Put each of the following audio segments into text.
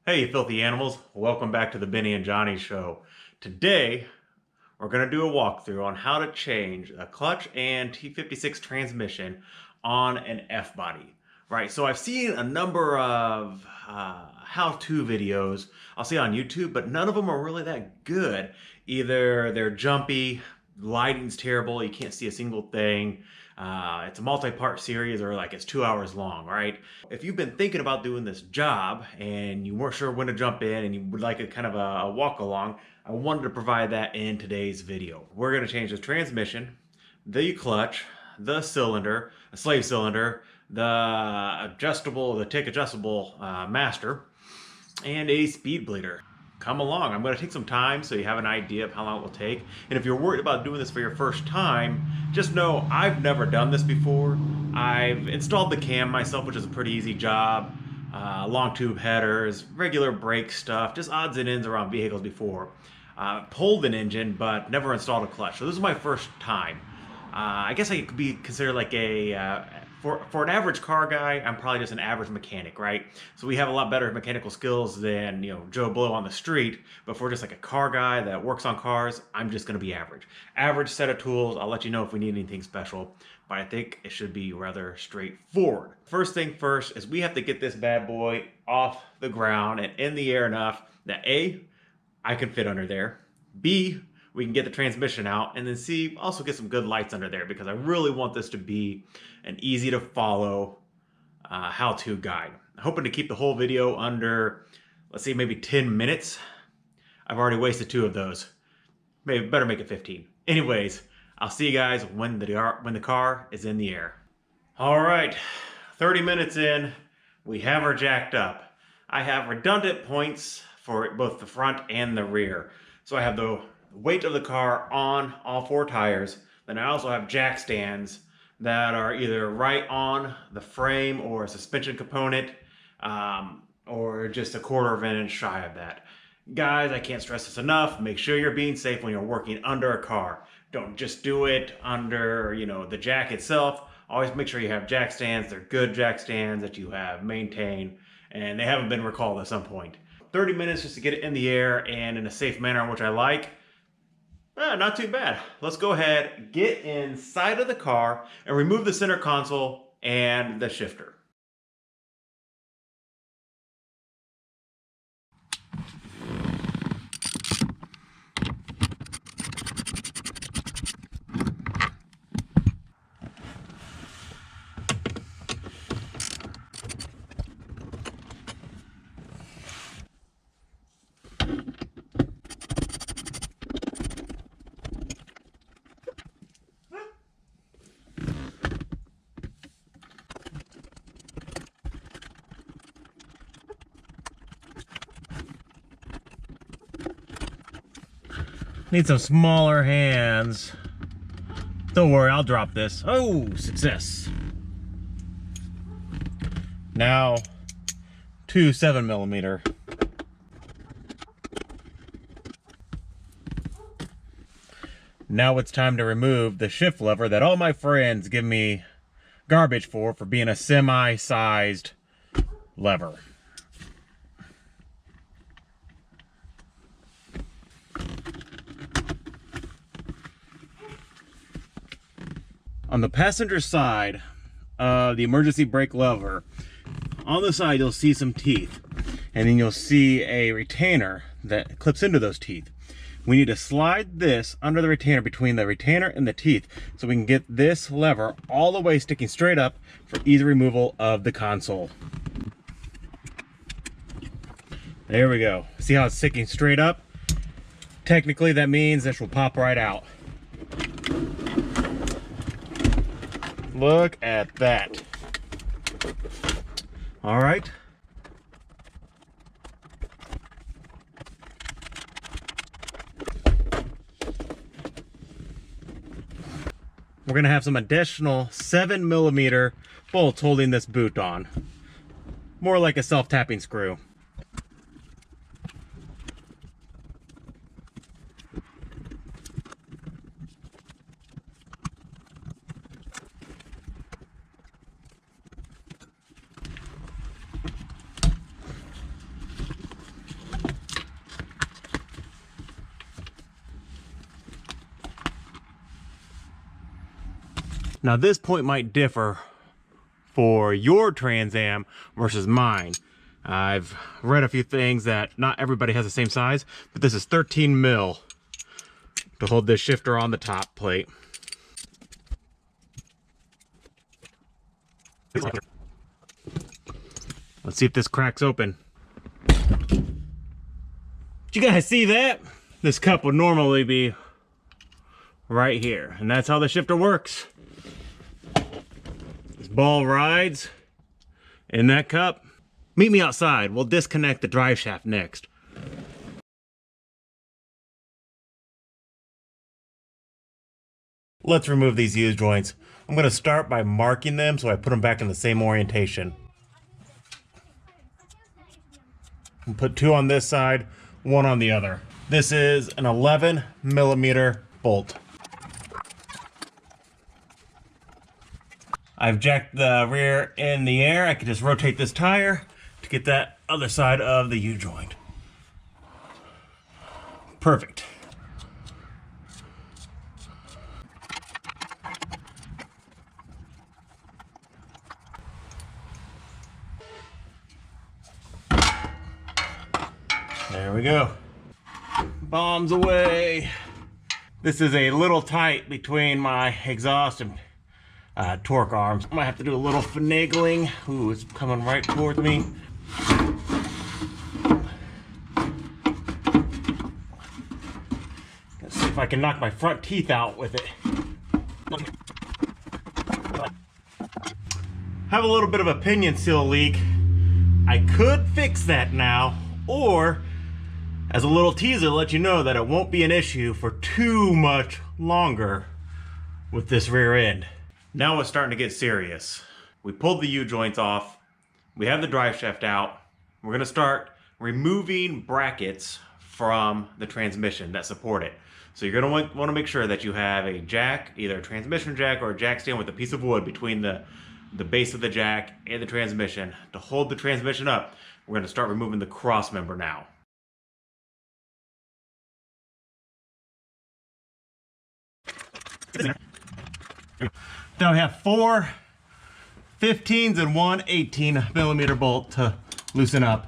Hey, you filthy animals. Welcome back to the Benny and Johnny Show. Today, we're going to do a walkthrough on how to change a clutch and T56 transmission on an F-body. Right, so I've seen a number of how-to videos I'll see on YouTube, but none of them are really that good. Either they're jumpy, lighting's terrible, you can't see a single thing, it's a multi-part series, or like it's 2 hours long, right? If you've been thinking about doing this job and you weren't sure when to jump in and you would like a kind of a walk along, I wanted to provide that in today's video. We're going to change the transmission, the clutch, the cylinder, a slave cylinder, the tick adjustable master, and a speed bleeder. Come along. I'm going to take some time so you have an idea of how long it will take. And if you're worried about doing this for your first time, just know I've never done this before. I've installed the cam myself, which is a pretty easy job. Long tube headers, regular brake stuff, just odds and ends around vehicles before. Pulled an engine, but never installed a clutch. So this is my first time. I guess I could be considered like for an average car guy, I'm probably just an average mechanic, right? So we have a lot better mechanical skills than, Joe Blow on the street. But for just like a car guy that works on cars, I'm just going to be average. Average set of tools. I'll let you know if we need anything special, but I think it should be rather straightforward. First thing first is we have to get this bad boy off the ground and in the air enough that A, I can fit under there. B, we can get the transmission out, and then C, also get some good lights under there, because I really want this to be an easy to follow how-to guide. I'm hoping to keep the whole video under, let's say, maybe 10 minutes. I've already wasted 2 of those. Maybe better make it 15. Anyways, I'll see you guys when the car is in the air. All right, 30 minutes in, we have her jacked up. I have redundant points for both the front and the rear. So I have the weight of the car on all 4 tires. Then I also have jack stands that are either right on the frame or a suspension component, or just a 1/4 of an inch shy of that. Guys, I can't stress this enough. Make sure you're being safe when you're working under a car. Don't just do it under, the jack itself. Always make sure you have jack stands. They're good jack stands that you have maintained, and they haven't been recalled at some point. 30 minutes just to get it in the air and in a safe manner, which I like. Not too bad. Let's go ahead, get inside of the car, and remove the center console and the shifter. Need some smaller hands. Don't worry, I'll drop this. Oh, success. Now, 2 7mm. Now it's time to remove the shift lever that all my friends give me garbage for being a semi-sized lever. On the passenger side of the emergency brake lever, on the side you'll see some teeth, and then you'll see a retainer that clips into those teeth. We need to slide this under the retainer, between the retainer and the teeth, so we can get this lever all the way sticking straight up for easy removal of the console. There we go. See how it's sticking straight up? Technically that means this will pop right out. Look at that. All right. We're going to have some additional 7mm bolts holding this boot on. More like a self-tapping screw. Now this point might differ for your Trans Am versus mine. I've read a few things that not everybody has the same size, but this is 13 mil to hold this shifter on the top plate. Let's see if this cracks open. Did you guys see that? This cup would normally be right here, and that's how the shifter works. This ball rides in that cup. Meet me outside. We'll disconnect the drive shaft next. Let's remove these used joints. I'm going to start by marking them so I put them back in the same orientation. And put 2 on this side, 1 on the other. This is an 11 millimeter bolt. I've jacked the rear in the air. I can just rotate this tire to get that other side of the U-joint. Perfect. There we go. Bombs away. This is a little tight between my exhaust and torque arms. I might have to do a little finagling. Ooh, it's coming right towards me. Let's see if I can knock my front teeth out with it. Have a little bit of a pinion seal leak. I could fix that now, or as a little teaser, let you know that it won't be an issue for too much longer with this rear end. Now it's starting to get serious. We pulled the U-joints off. We have the drive shaft out. We're gonna start removing brackets from the transmission that support it. So you're gonna want to make sure that you have a jack, either a transmission jack or a jack stand with a piece of wood between the base of the jack and the transmission to hold the transmission up. We're gonna start removing the cross member now. Now we have 4 15s and 1 18 millimeter bolt to loosen up.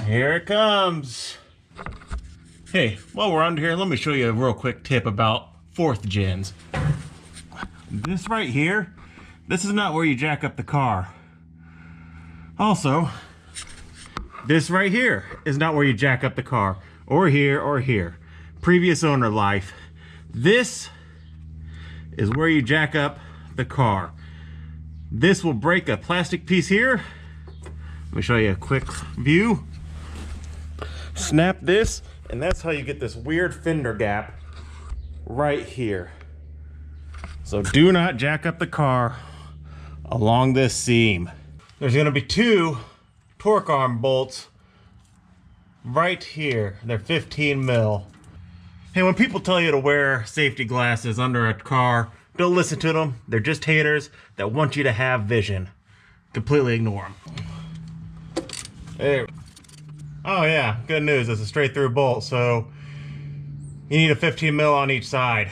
Here it comes. Hey, while we're under here, let me show you a real quick tip about 4th gens. This right here, this is not where you jack up the car. Also, this right here is not where you jack up the car, or here, or here. Previous owner life. This is where you jack up the car. This will break a plastic piece here. Let me show you a quick view. Snap this, and that's how you get this weird fender gap right here. So do not jack up the car along this seam. There's gonna be 2 torque arm bolts right here. They're 15 mil. Hey, when people tell you to wear safety glasses under a car, don't listen to them. They're just haters that want you to have vision. Completely ignore them. There. Oh yeah, good news, it's a straight through bolt, so you need a 15 mil on each side.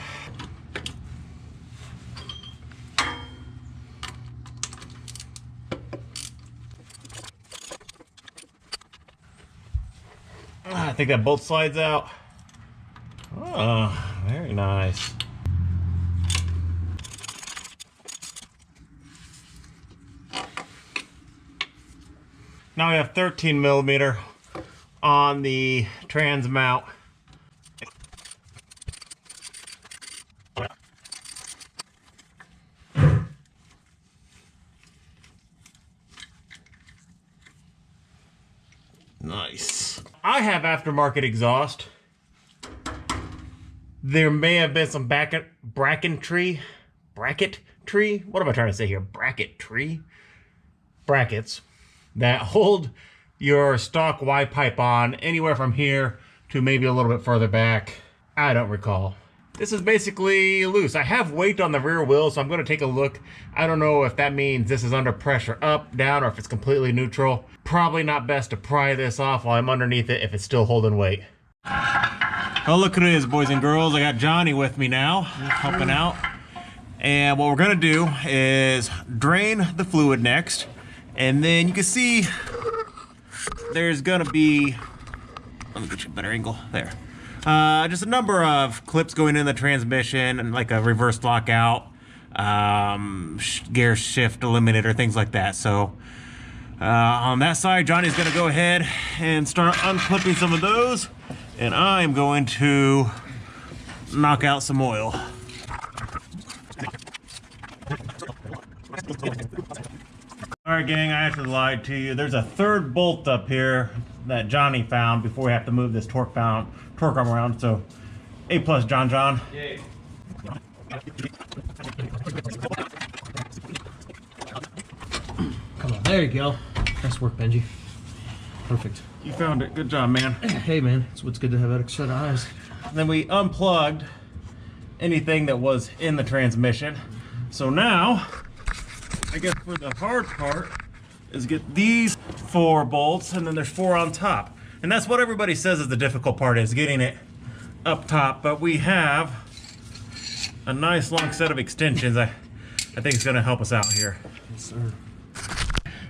I think that bolt slides out. Oh, very nice. Now we have 13 millimeter on the trans mount. Nice. I have aftermarket exhaust. There may have been some bracketry. What am I trying to say here? Brackets that hold your stock Y pipe on anywhere from here to maybe a little bit further back. I don't recall. this is basically loose. I have weight on the rear wheel, so I'm going to take a look. I don't know if that means this is under pressure up, down, or if it's completely neutral. Probably not best to pry this off while I'm underneath it if it's still holding weight. Oh, look who it is, boys and girls. I got Johnny with me now, helping out. And what we're going to do is drain the fluid next. And then you can see there's going to be, let me get you a better angle, there. Just a number of clips going in the transmission and like a reverse lockout, gear shift eliminator, things like that. So on that side, Johnny's going to go ahead and start unclipping some of those, and I'm going to knock out some oil. All right, gang, I actually lied to you. There's a third bolt up here that Johnny found before we have to move this torque arm around. So, A+, John. Yay. Come on, there you go. Nice work, Benji. Perfect. You found it. Good job, man. Hey, man. It's good to have that extra set of eyes. And then we unplugged anything that was in the transmission. So now, I guess for the hard part is get these 4 bolts, and then there's 4 on top. And that's what everybody says is the difficult part, is getting it up top. But we have a nice long set of extensions. I think it's gonna help us out here. Yes, sir.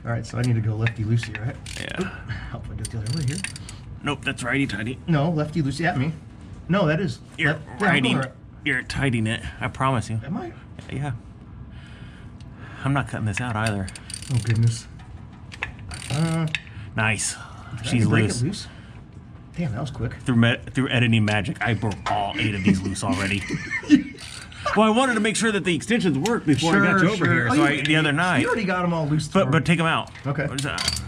All right, so I need to go lefty-loosey, right? Yeah. Oop, how do I do it the other way here? Nope, that's righty-tighty. No, lefty-loosey at me. No, that is. You're you're tightening it, I promise you. Am I? Yeah. I'm not cutting this out either. Oh, goodness. Nice. She's loose. Loose. Damn, that was quick. Through editing magic, I broke all 8 of these loose already. Well, I wanted to make sure that the extensions worked before I got you over here. So the other night. You already got them all loose. But take them out. Okay. What is that?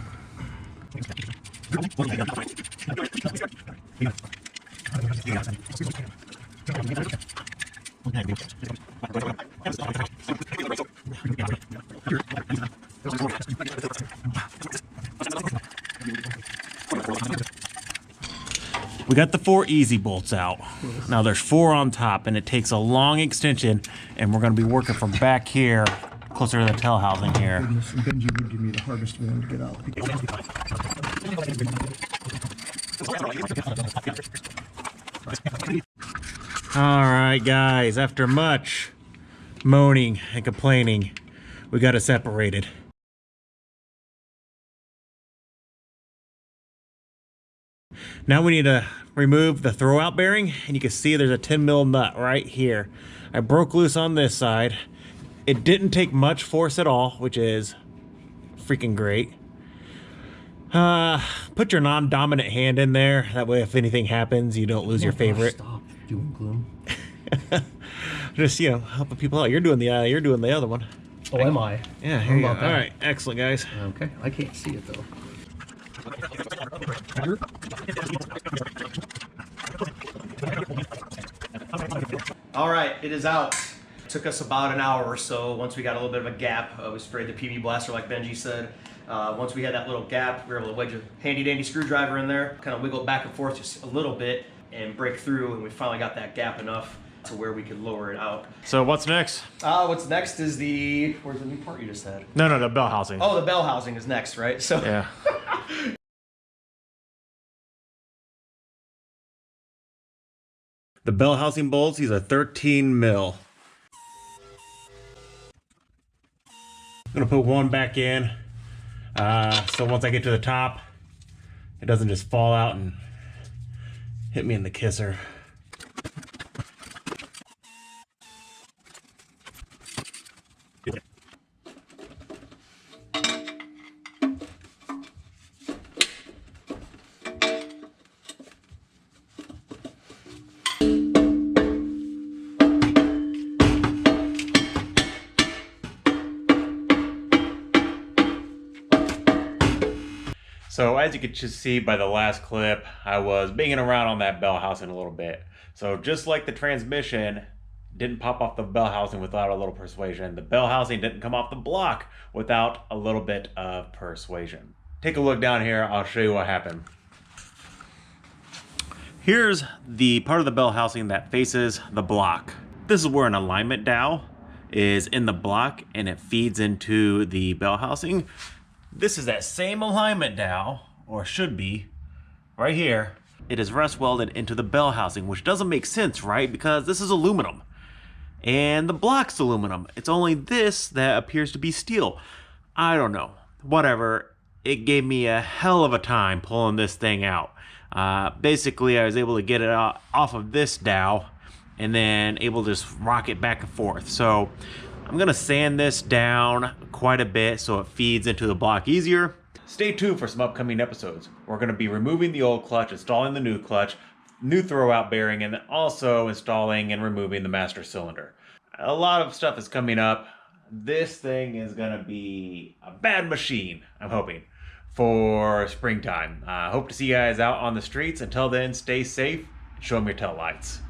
We got the 4 easy bolts out. Now there's 4 on top, and it takes a long extension, and we're going to be working from back here, closer to the tail housing here. Goodness, Benji would give me the hardest one to get out. All right, guys, after much moaning and complaining, we got it separated. Now we need to remove the throwout bearing, and you can see there's a 10 mil nut right here. I broke loose on this side. It didn't take much force at all, which is freaking great. Put your non-dominant hand in there. That way if anything happens, you don't lose your favorite. Stop doing gloom. Just, you know, helping people out. You're doing the other one. Oh, am I? Yeah, here you go. All right, excellent, guys. Okay, I can't see it though. All right, it is out. It took us about an hour or so. Once we got a little bit of a gap, we sprayed the PB blaster like Benji said. Once we had that little gap, we were able to wedge a handy dandy screwdriver in there, kind of wiggle back and forth just a little bit and break through, and we finally got that gap enough to where we could lower it out. So what's next? What's next is where's the new part you just had? No, the bell housing. Oh, the bell housing is next, right? So yeah. The Bellhousing Bolts, these are 13 mil. I'm gonna put one back in, so once I get to the top, it doesn't just fall out and hit me in the kisser. So as you could just see by the last clip, I was banging around on that bell housing a little bit. So just like the transmission didn't pop off the bell housing without a little persuasion, the bell housing didn't come off the block without a little bit of persuasion. Take a look down here, I'll show you what happened. Here's the part of the bell housing that faces the block. This is where an alignment dowel is in the block and it feeds into the bell housing. This is that same alignment dowel, or should be, right here. It is rust welded into the bell housing, which doesn't make sense, right? Because this is aluminum and the block's aluminum. It's only this that appears to be steel. I don't know. Whatever. It gave me a hell of a time pulling this thing out. Basically, I was able to get it off of this dowel and then able to just rock it back and forth. So I'm gonna sand this down quite a bit so it feeds into the block easier. Stay tuned for some upcoming episodes. We're gonna be removing the old clutch, installing the new clutch, new throwout bearing, and then also installing and removing the master cylinder. A lot of stuff is coming up. This thing is gonna be a bad machine, I'm hoping, for springtime. Hope to see you guys out on the streets. Until then, stay safe, show them your tail lights.